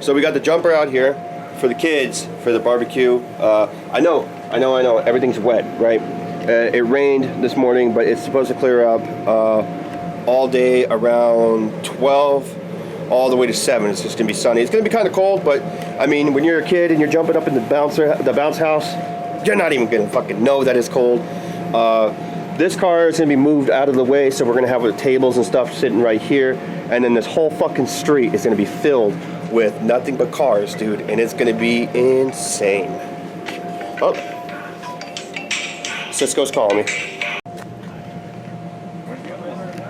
So we got the jumper out here for the kids for the barbecue. I know. Everything's wet, right? It rained this morning, but it's supposed to clear up all day around 12, all the way to 7. It's just gonna be sunny. It's gonna be kind of cold, but I mean, when you're a kid and you're jumping up in the bounce house, you're not even gonna fucking know that it's cold. This car is gonna be moved out of the way, so we're gonna have the tables and stuff sitting right here, and then this whole fucking street is gonna be filled with nothing but cars, dude, and it's gonna be insane. Oh, Cisco's calling me.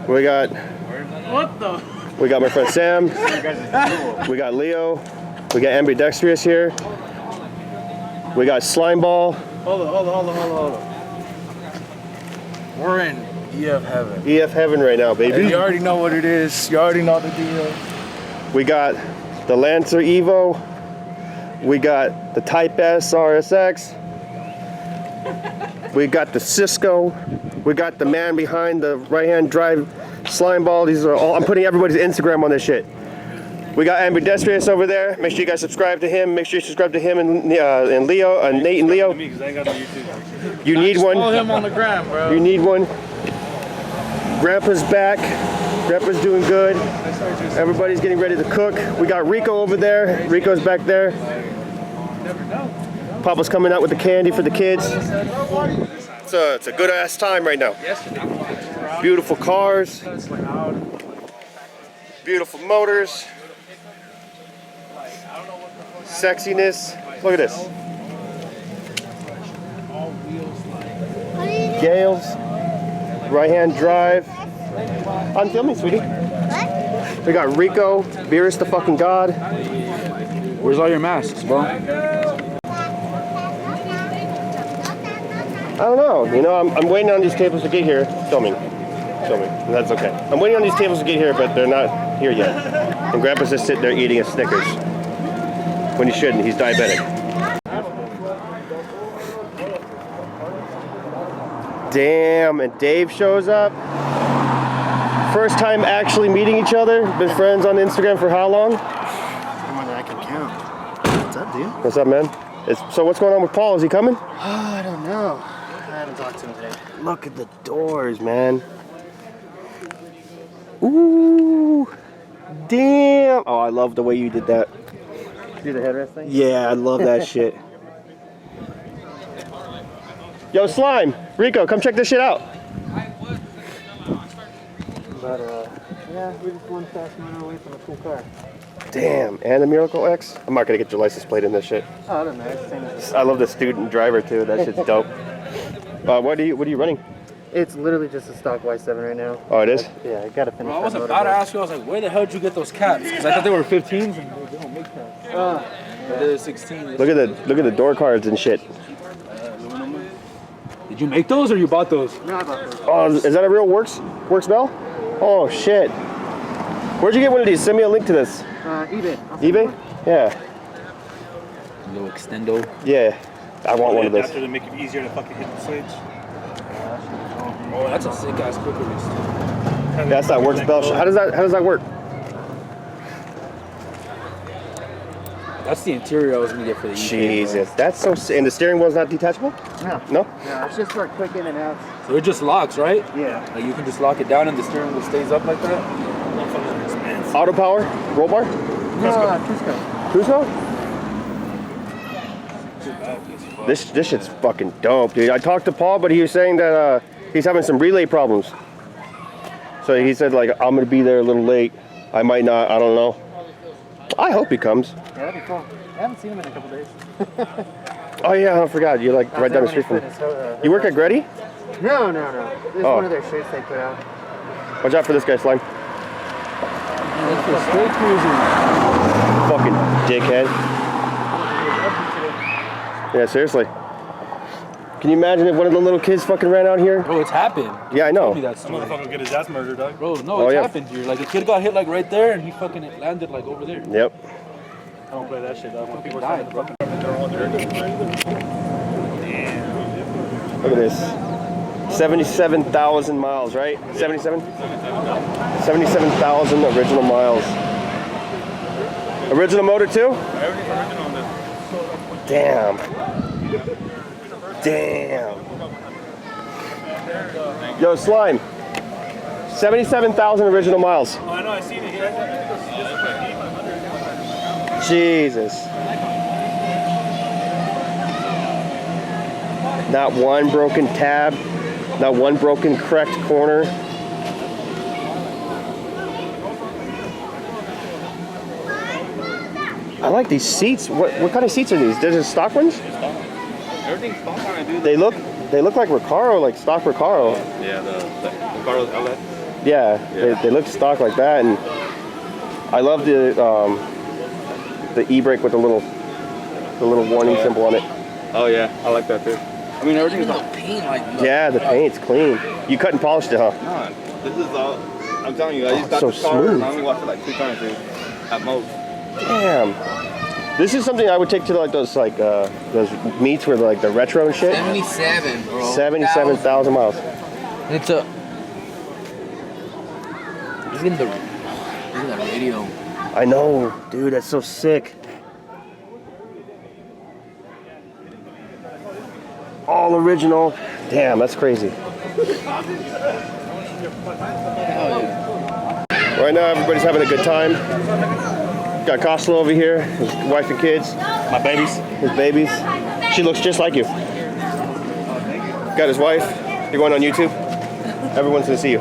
We got. What the? We got my friend Sam. We got Leo. We got Ambidextrous here. We got Slimeball. Hold on. We're in EF heaven. EF heaven right now, baby. And you already know what it is. You already know the deal. We got the Lancer Evo. We got the Type S RSX. We got the Cisco. We got the man behind the right-hand drive Slimeball. These are all, I'm putting everybody's Instagram on this shit. We got Ambidextrous over there. Make sure you guys subscribe to him. Make sure you subscribe to him and Leo, Nate and Leo. You need one. Follow him on the gram, bro. You need one. Grandpa's back. Grandpa's doing good. Everybody's getting ready to cook. We got Rico over there. Rico's back there. Papa's coming out with the candy for the kids. It's a good ass time right now. Beautiful cars. Beautiful motors. Sexiness. Look at this. Gales. Right-hand drive. I'm filming, sweetie. We got Rico. Beerus the fucking god. Where's all your masks, bro? I don't know. You know, I'm waiting on these tables to get here. Filming. That's okay. I'm waiting on these tables to get here, but they're not here yet. And Grandpa's just sitting there eating a Snickers. When he shouldn't. He's diabetic. Damn, and Dave shows up. First time actually meeting each other. Been friends on Instagram for how long? More than I can count. What's up, dude? What's up, man? So what's going on with Paul? Is he coming? I don't know. I haven't talked to him today. Look at the doors, man. Ooh. Damn. Oh, I love the way you did that. Do the headrest thing? Yeah, I love that shit. Yo, Slime, Rico, come check this shit out. But, yeah, we're just one fast mile away from a cool car. Damn, and the Miracle X? I'm not gonna get your license plate in this shit. Oh, I don't know. It's the same as I love the student driver too. That shit's dope. What are you running? It's literally just a stock Y7 right now. Oh, it is? Yeah, I gotta finish. Bro, I was about to ask you. I was like, where the hell did you get those caps? Because I thought they were 15s and they don't make caps. They're 16. Look at the door cards and shit. Did you make those or you bought those? No, I bought those. Oh, is that a real Works bell? Oh shit. Where'd you get one of these? Send me a link to this. eBay. eBay? Yeah. A little extendo. Yeah. I want one of those. To make it easier to fucking hit the switch. Oh, that's a sick ass quick release. That's that Works bell. How does that work? That's the interior I was gonna get for the eBay. Jesus, that's so. And the steering wheel's not detachable? No. No? No, it's just for quick in and out. So it just locks, right? Yeah. Like you can just lock it down and the steering wheel stays up like that. Auto power? Roll bar? No, Cusco. Cusco? This shit's fucking dope, dude. I talked to Paul, but he was saying that he's having some relay problems. So he said, like, I'm gonna be there a little late. I might not. I don't know. I hope he comes. Yeah, that'd be cool. I haven't seen him in a couple days. Oh yeah, I forgot. You're like right down the street from him. You work at Gretty? No. This is one of their shirts they put out. Watch out for this guy, Slime. That's for straight cruising. Fucking dickhead. Yeah, seriously. Can you imagine if one of the little kids fucking ran out here? Bro, it's happened. Yeah, I know. Tell me that story. Motherfucker get his ass murdered, dog. Bro, no, Oh, it's yeah. happened here. Like a kid got hit like right there and he fucking landed like over there. Yep. I don't play that shit, dog. When people died, bro. Look at this. 77,000 miles, right? 77? 77,000 original miles. Original motor too? Everything's original on this. Damn. Damn. Yo, Slime. 77,000 original miles. Oh, I know, I seen it. Jesus. Not one broken tab. Not one broken correct corner. I like these seats. What kind of seats are these? They're just stock ones? Everything's stock on it, dude. They look like Recaro, like stock Recaro. Yeah, the Carlos outlet. Yeah, they look stock like that, and I love the e-brake with the little warning symbol on it. Oh yeah, I like that too. I mean, everything's Even the paint, like. Yeah, the paint's clean. You cut and polished it, huh? on. This is all. I'm telling you, I just got so the car smooth. and I only watched it like 2 times, dude. At most. Damn. This is something I would take to like those meets where like the retro and shit. 77, bro. 77,000 miles. It's a. Look at the radio. I know, dude. That's so sick. All original. Damn, that's crazy. Right now, everybody's having a good time. Got Costello over here, his wife and kids. My babies. His babies. She looks just like you. Got his wife. You're going on YouTube? Everyone's gonna see you.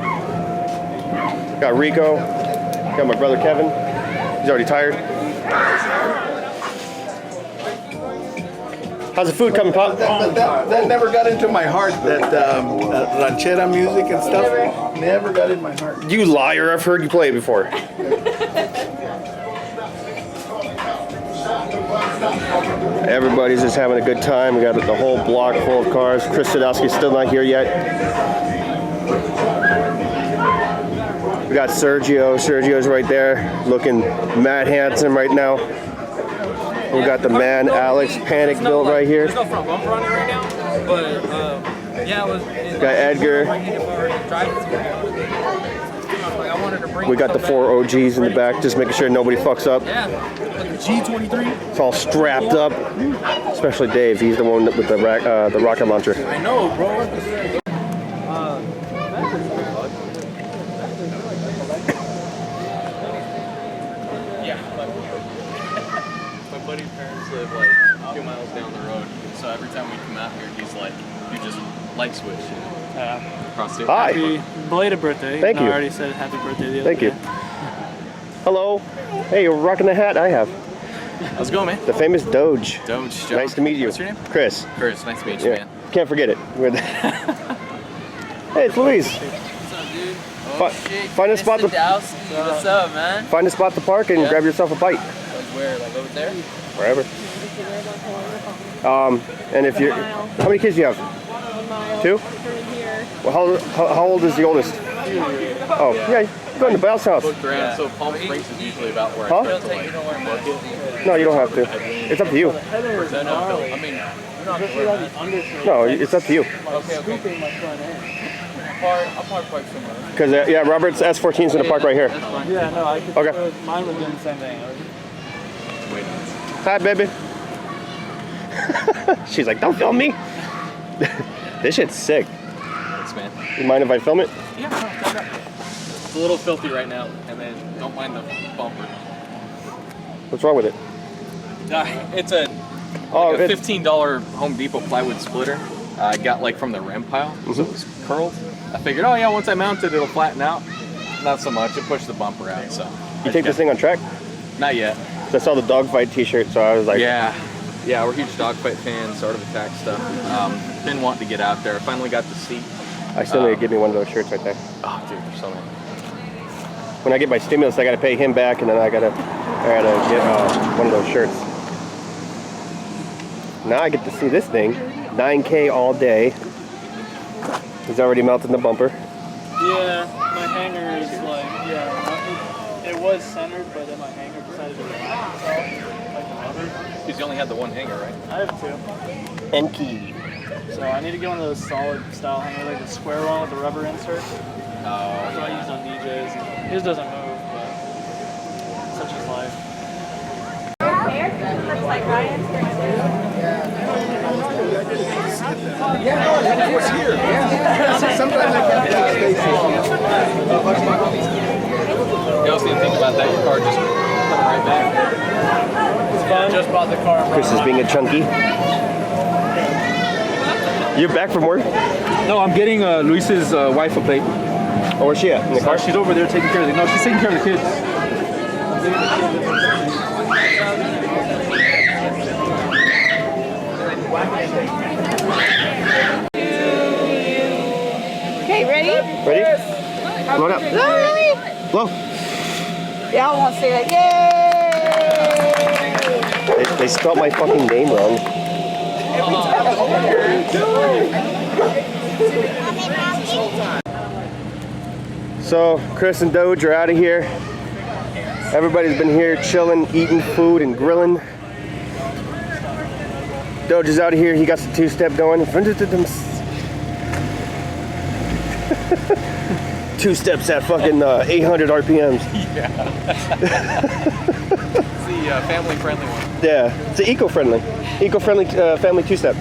Got Rico. Got my brother Kevin. He's already tired. How's the food coming, Pop? That never got into my heart, that ranchera music and stuff. Never got in my heart. You liar, I've heard you play it before. Everybody's just having a good time. We got the whole block full of cars. Chris Sadowski's still not here yet. We got Sergio. Sergio's right there, looking mad handsome right now. We got the man Alex Panic built right here. There's no front bumper on it right now, but yeah, it was. Got Edgar. We got the 4 OGs in the back, just making sure nobody fucks up. Yeah, like the G23. It's all strapped up, especially Dave. He's the one with the rocket launcher. I know, bro. My buddy's parents live like 2 miles down the road, so every time we come out here, he's like, you just light switch, you know, across the Hi. Happy belated birthday. Thank you. I already said happy birthday the other Thank you. day. Hello. Hey, you're rocking the hat I have. How's it going, man? The famous Doge. Doge, Joe. Nice to meet you. What's your name? Chris. Chris, nice to meet you, Yeah. man. Can't forget it. Hey, it's Luis. What's up, dude? Find a spot to What's up, man? find a spot to park and grab yourself a bite. Like where? Like over there? Wherever. And if you're, how many kids do you have? 2? Well, how old is the oldest? Oh, yeah, go in the bounce house. Grand, so Palm Springs is usually about where Huh? I start to like work it. No, you don't have to. It's up to you. So, no, I mean, you're not aware, man. No, it's up to you. Okay. I'll park quite somewhere. Because yeah, Robert's S14's gonna park right here. Yeah, no, I could. Okay. Mine was doing the same thing. Hi, baby. She's like, don't film me. This shit's sick. Thanks, man. You mind if I film it? Yeah, no, it's a little filthy right now, and then don't mind the bumper. What's wrong with it? It's a $15 Home Depot plywood splitter. I got like from the rim pile, so it was curled. I figured, oh yeah, once I mount it, it'll flatten out. Not so much. It pushed the bumper out. So You take this thing on track? Not yet. I saw the dogfight T-shirt, so I was like, Yeah, we're huge dogfight fans, Art of Attack stuff. Been wanting to get out there. I finally got the seat. I still need to give me one of those shirts right there. Oh, dude, there's so many. When I get my stimulus, I gotta pay him back, and then I gotta get one of those shirts. Now I get to see this thing, 9K all day. He's already melted the bumper. Yeah, my hanger is like, it was centered, but then my hanger decided to relax itself, like the others. Because you only had the one hanger, right? I have 2. Enki. So I need to get one of those solid style hangers, like the square one with the rubber insert. Oh, That's what I used on DJs. His doesn't move, but such is life. Sometimes I can't take spaces. You also need to think about that. Your car just coming right back. Yeah, just bought the car. Chris is being a chunky. You're back from work? No, I'm getting Luis's wife a plate. Oh, where's she at? In the car? She's over there taking care of the. No, she's taking care of the kids. Okay, ready? Ready? Load up. Ready? Blow. Y'all want to say that? Yay! They spelled my fucking name wrong. So, Chris and Doge are out of here. Everybody's been here chilling, eating food and grilling. Doge is out of here. He got the two-step going. Two steps at fucking 800 RPMs. It's the family-friendly one. Yeah, it's an eco-friendly family two-step.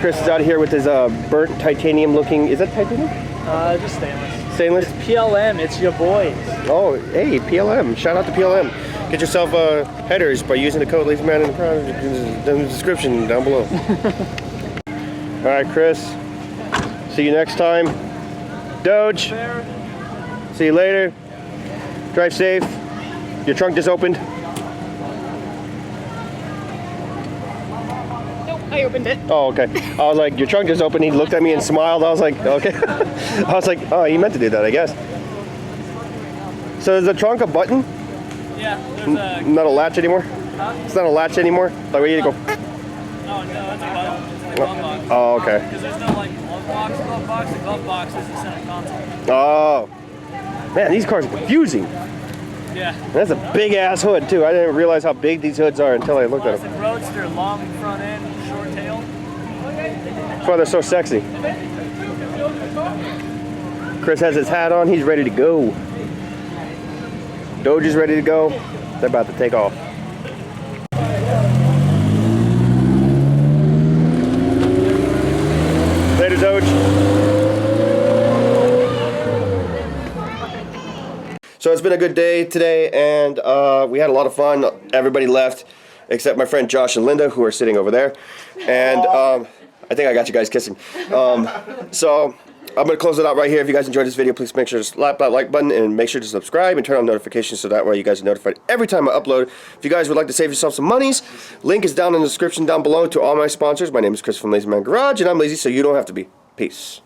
Chris is out of here with his burnt titanium-looking. Is that titanium? Just stainless. Stainless. PLM, it's your boys. Oh, hey, PLM. Shout out to PLM. Get yourself headers by using the code Lazyman in the description down below. All right, Chris. See you next time. Doge. See you later. Drive safe. Your trunk just opened. I opened it. Oh, okay. I was like, your trunk just opened. He looked at me and smiled. I was like, okay. I was like, oh, he meant to do that, I guess. So is the trunk a button? Yeah, there's a... Not a latch anymore? Huh? It's not a latch anymore? Like, where you go? Oh, no, it's a button. It's a glove box. Oh, okay. Because there's no, like, glove box. The glove box is the center console. Oh. Man, these cars are confusing. Yeah. That's a big-ass hood, too. I didn't realize how big these hoods are until I looked at them. Classic Roadster, long front end, short tail. That's why they're so sexy. Chris has his hat on. He's ready to go. Doge is ready to go. They're about to take off. Later, Doge. So it's been a good day today, and we had a lot of fun. Everybody left except my friend Josh and Linda, who are sitting over there. And I think I got you guys kissing. So I'm going to close it out right here. If you guys enjoyed this video, please make sure to slap that like button and make sure to subscribe and turn on notifications so that way you guys are notified every time I upload. If you guys would like to save yourself some monies, link is down in the description down below to all my sponsors. My name is Chris from Lazymangarage, and I'm lazy so you don't have to be. Peace.